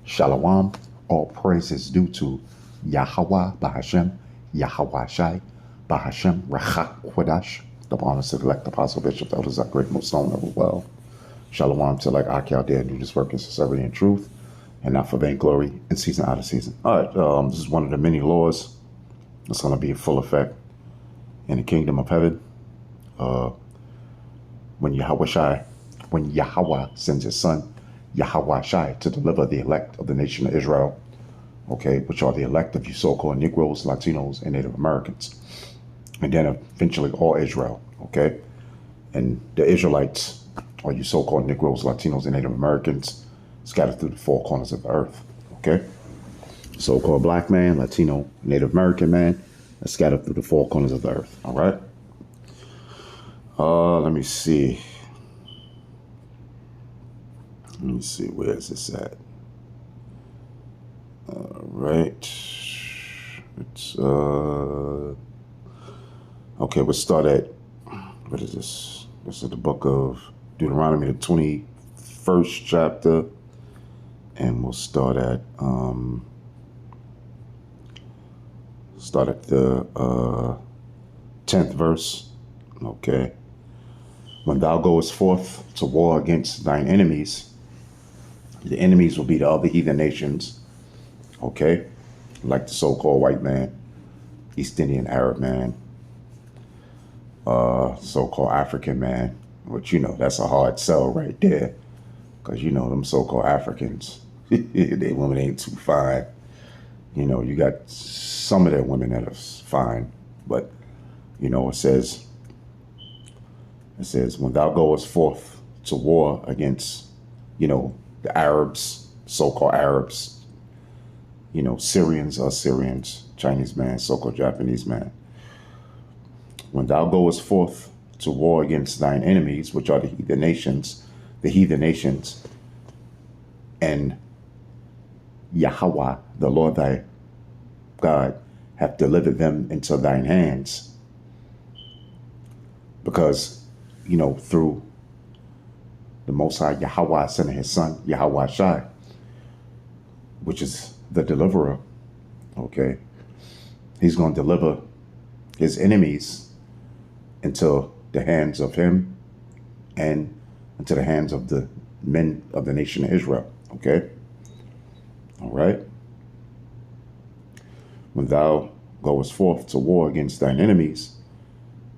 Shalom. All praise is due to Yahweh Bahashem, Yahweh Shai, Bahashem Rachak Kodash, the honest elect apostle bishop, elders that great most known ever well. Shalom to like Aki out there and do this work in sincerity and truth, and not for vainglory in season out of season. All right, this is one of the many laws that's going to be in full effect in the kingdom of heaven. When Yahweh sends his son, Yahweh Shai, to deliver the elect of the nation of Israel, okay, which are the elect of you so-called Negroes, Latinos, and Native Americans, and then eventually all Israel, okay? And the Israelites are you so-called Negroes, Latinos, and Native Americans scattered through the four corners of the earth, okay? So-called black man, Latino, Native American man, are scattered through the four corners of the earth, all right? Let me see. Where is this at? All right. It's, okay, we'll start at, what is this? This is the book of Deuteronomy, the 21st chapter. And we'll start at the 10th verse. Okay. When thou goest forth to war against thine enemies, the enemies will be the other heathen nations, okay? Like the so-called white man, East Indian Arab man, so-called African man, which, you know, that's a hard sell right there. Because, you know, them so-called Africans, they women ain't too fine. You know, you got some of their women that are fine. But, you know, it says, when thou goest forth to war against, you know, the Arabs, so-called Arabs, you know, Syrians, Assyrians, Chinese man, so-called Japanese man. When thou goest forth to war against thine enemies, which are the heathen nations, and Yahweh, the Lord thy God, hath delivered them into thine hands. Because, you know, through the Most High, Yahweh sending his son, Yahweh Shai, which is the deliverer, okay? He's going to deliver his enemies into the hands of him and into the hands of the men of the nation of Israel, okay? All right? When thou goest forth to war against thine enemies,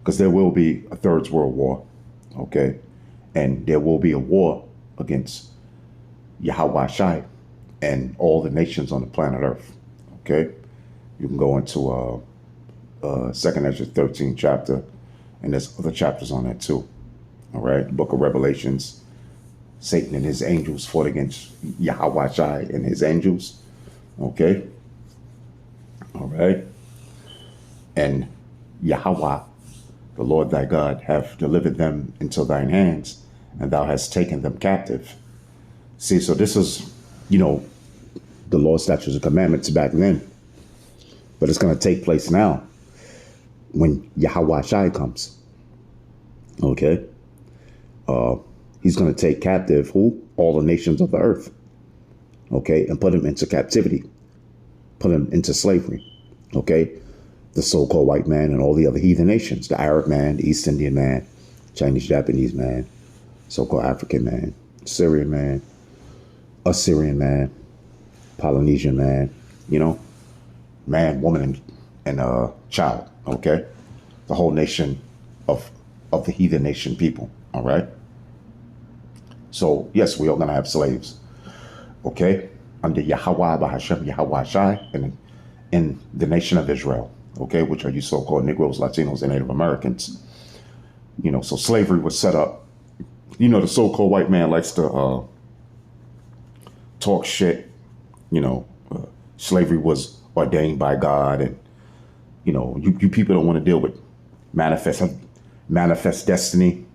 because there will be a third world war, okay? And there will be a war against Yahweh Shai and all the nations on the planet Earth, okay? You can go into 2nd Ezra 13th chapter, and there's other chapters on that too, all right? The book of Revelations, Satan and his angels fought against Yahweh Shai and his angels, okay? All right? And Yahweh, the Lord thy God, hath delivered them into thine hands, and thou hast taken them captive. See, so this is, you know, the law, statutes, and commandments back then. But it's going to take place now when Yahweh Shai comes. Okay? He's going to take captive who? All the nations of the earth. Okay? And put them into captivity. Put them into slavery. Okay? The so-called white man and all the other heathen nations. The Arab man, the East Indian man, Chinese, Japanese man, so-called African man, Syrian man, Assyrian man, Polynesian man, you know, man, woman, and child, okay? The whole nation of the heathen nation people, all right? So, yes, we are going to have slaves, okay? Under Yahweh, Bahashem, Yahweh Shai, and in the nation of Israel, okay? Which are you so-called Negroes, Latinos, and Native Americans. You know, so slavery was set up. You know, the so-called white man likes to talk shit. You know, slavery was ordained by God, and you know, you people don't want to deal with manifest destiny.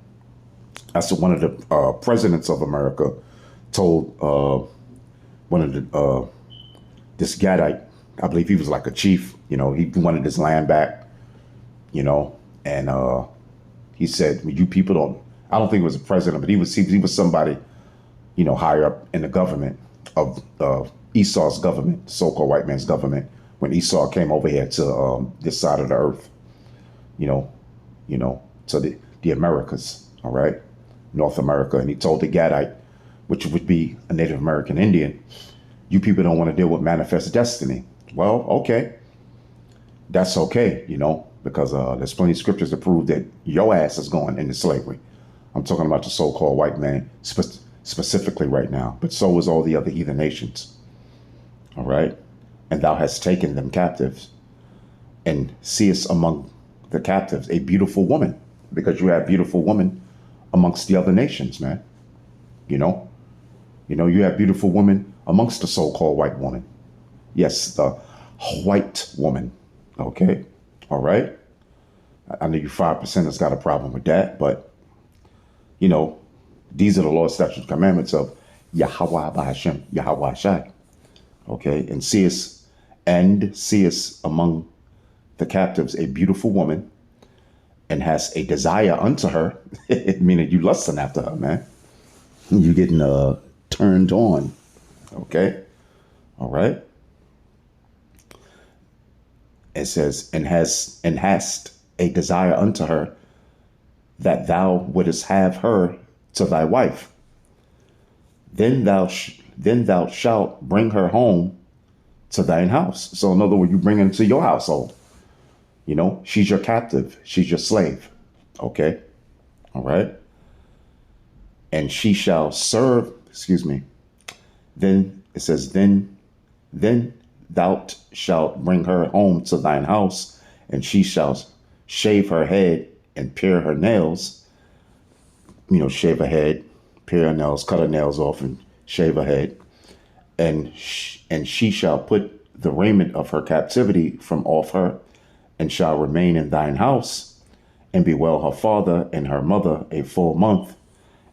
That's what one of the presidents of America told one of the this Gadite. I believe he was like a chief. You know, he wanted his land back. You know, and he said, "You people don't." I don't think he was a president, but he was somebody, you know, higher up in the government of Esau's government, so-called white man's government, when Esau came over here to this side of the earth, you know, to the Americas, all right, North America. And he told the Gadite, which would be a Native American Indian, you people don't want to deal with manifest destiny. Well, okay, that's okay, because there's plenty of scriptures to prove that your ass is going into slavery. I'm talking about the so-called white man specifically right now, but so is all the other heathen nations. All right. And thou hast taken them captives and seest among the captives a beautiful woman, because you have beautiful women amongst the other nations, man. You have beautiful women amongst the so-called white woman. Yes, the white woman. Okay. All right. I know you 5% has got a problem with that, but these are the law, statutes, and commandments of Yahweh Bahashem, Yahweh Shai. Okay. And seest among the captives a beautiful woman, and has a desire unto her, meaning you lusting after her, man. You getting turned on. Okay. All right. It says, and hast a desire unto her, that thou wouldest have her to thy wife. Then thou shalt bring her home to thine house. So in other words, you bring her into your household. She's your captive. She's your slave. Okay. All right. And she shall serve, Then it says, then thou shalt bring her home to thine house, and she shall shave her head and pare her nails. Shave her head, pare her nails, cut her nails off, and shave her head. And she shall put the raiment of her captivity from off her, and shall remain in thine house, and bewail her father and her mother a full month.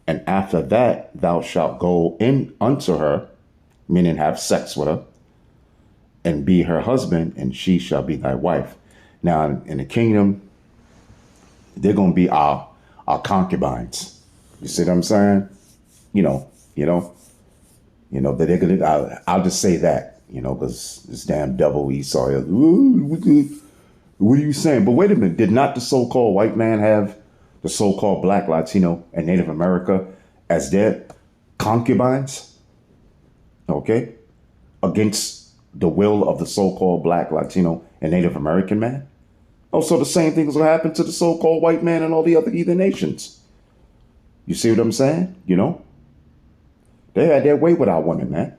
And after that thou shalt go in unto her, meaning have sex with her, and be her husband, and she shall be thy wife. Now in the kingdom, they're going to be our concubines. You see what I'm saying? That they're going to, I'll just say that, because this damn devil Esau, what are you saying? But wait a minute. Did not the so-called white man have the so-called Black, Latino, and Native America as their concubines? Okay. Against the will of the so-called Black, Latino, and Native American man? Oh, so the same thing is going to happen to the so-called white man and all the other heathen nations. You see what I'm saying? They had their way with our women, man.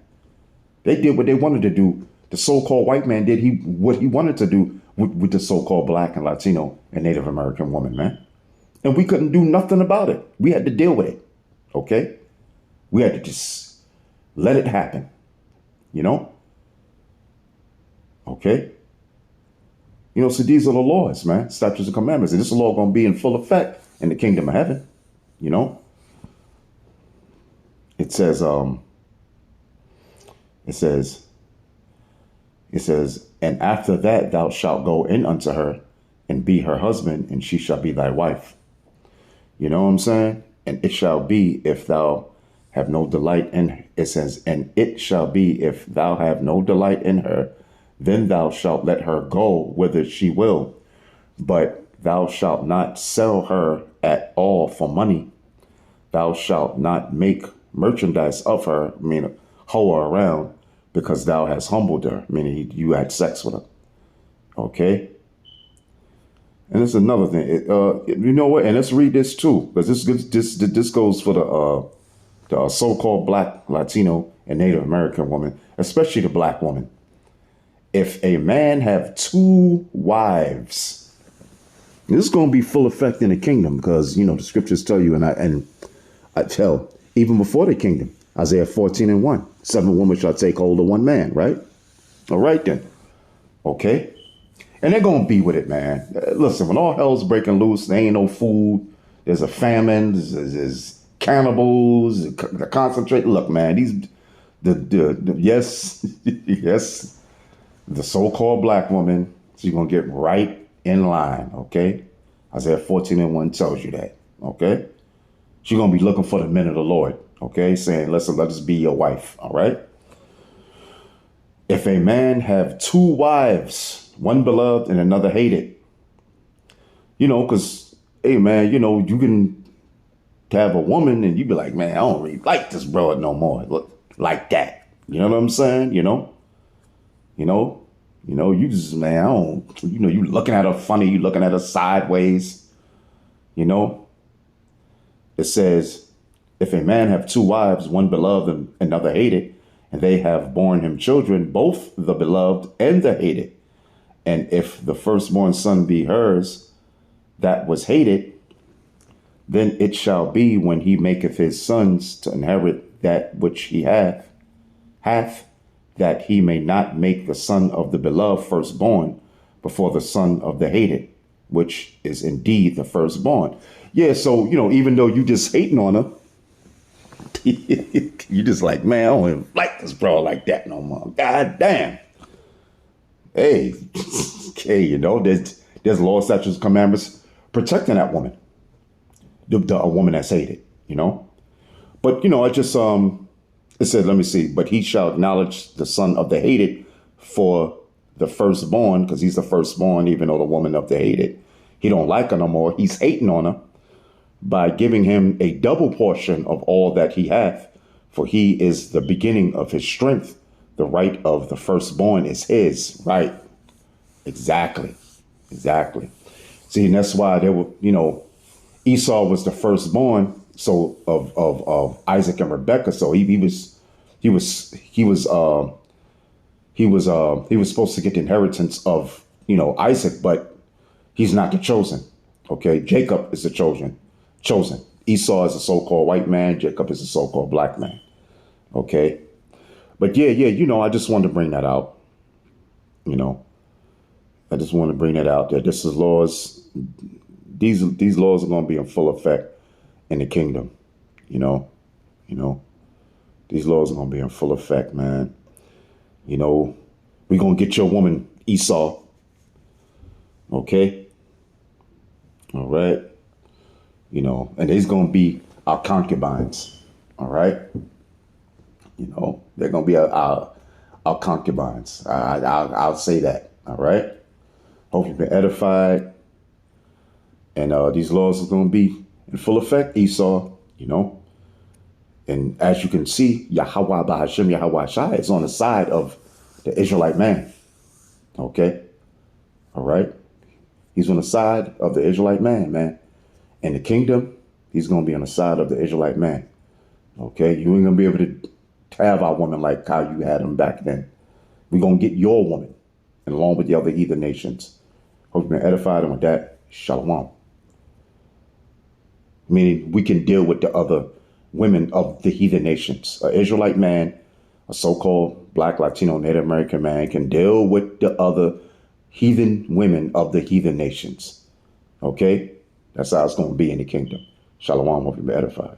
They did what they wanted to do. The so-called white man did what he wanted to do with the so-called Black and Latino and Native American woman, man. And we couldn't do nothing about it. We had to deal with it. Okay? We had to just let it happen. Okay? So these are the laws, man. Statutes and commandments. And this law going to be in full effect in the kingdom of heaven. It says, and after that thou shalt go in unto her, and be her husband, and she shall be thy wife. You know what I'm saying? And it shall be if thou have no delight in, it says, and it shall be if thou have no delight in her, then thou shalt let her go whither she will, but thou shalt not sell her at all for money. Thou shalt not make merchandise of her, meaning hoe her around, because thou hast humbled her, meaning you had sex with her. Okay. And it's another thing. You know what? And let's read this too, because this goes for the so-called Black, Latino, and Native American woman, especially the Black woman. If a man have 2 wives, this is going to be full effect in the kingdom, because the scriptures tell you, and I tell even before the kingdom, Isaiah 14:1, 7 women shall take hold of 1 man, right? All right then. Okay. And they're going to be with it, man. Listen, when all hell's breaking loose, there ain't no food. There's a famine. There's cannibals, the concentrate. Look, man, yes, the so-called Black woman, she's going to get right in line, okay? Isaiah 14:1 tells you that, okay? She's going to be looking for the men of the Lord, okay? Saying, listen, let us be your wife, all right? If a man have two wives, one beloved and another hated, because, hey, man, you can have a woman and you be like, man, I don't really like this brother no more. Look like that. You know what I'm saying? You just, man, I don't, you looking at her funny, you looking at her sideways, It says, if a man have two wives, one beloved and another hated, and they have borne him children, both the beloved and the hated, and if the firstborn son be hers that was hated, then it shall be when he maketh his sons to inherit that which he hath, that he may not make the son of the beloved firstborn before the son of the hated, which is indeed the firstborn. Yeah, so, even though you just hating on her, you just like, man, I don't even like this bro like that no more. God damn. Hey, okay, there's law, statutes, commandments protecting that woman, a woman that's hated, But, I just, it said, let me see, but he shall acknowledge the son of the hated for the firstborn, because he's the firstborn, even though the woman of the hated, he don't like her no more. He's hating on her by giving him a double portion of all that he hath, for he is the beginning of his strength. The right of the firstborn is his, right? Exactly. See, and that's why they were, Esau was the firstborn, so of Isaac and Rebekah. So he was supposed to get the inheritance of, Isaac, but he's not the chosen. Okay, Jacob is the chosen. Esau is a so-called white man. Jacob is a so-called black man. Okay, but yeah, I just wanted to bring that out. I just want to bring that out there. This is laws. These laws are going to be in full effect in the kingdom. These laws are going to be in full effect, man. We're going to get your woman, Esau. Okay. All right. And they's going to be our concubines. All right. They're going to be our concubines. I'll say that. All right. Hope you've been edified. And these laws are going to be in full effect, Esau, And as you can see, Yahweh Bahashem, Yahweh Shai is on the side of the Israelite man. Okay. All right. He's on the side of the Israelite man. In the kingdom, he's going to be on the side of the Israelite man. Okay. You ain't going to be able to have our woman like how you had them back then. We're going to get your woman, and along with the other heathen nations. Hope you've been edified, and with that, shalom. Meaning we can deal with the other women of the heathen nations. An Israelite man, a so-called black, Latino, Native American man can deal with the other heathen women of the heathen nations. Okay? That's how it's going to be in the kingdom. Shalom, hope you've been edified.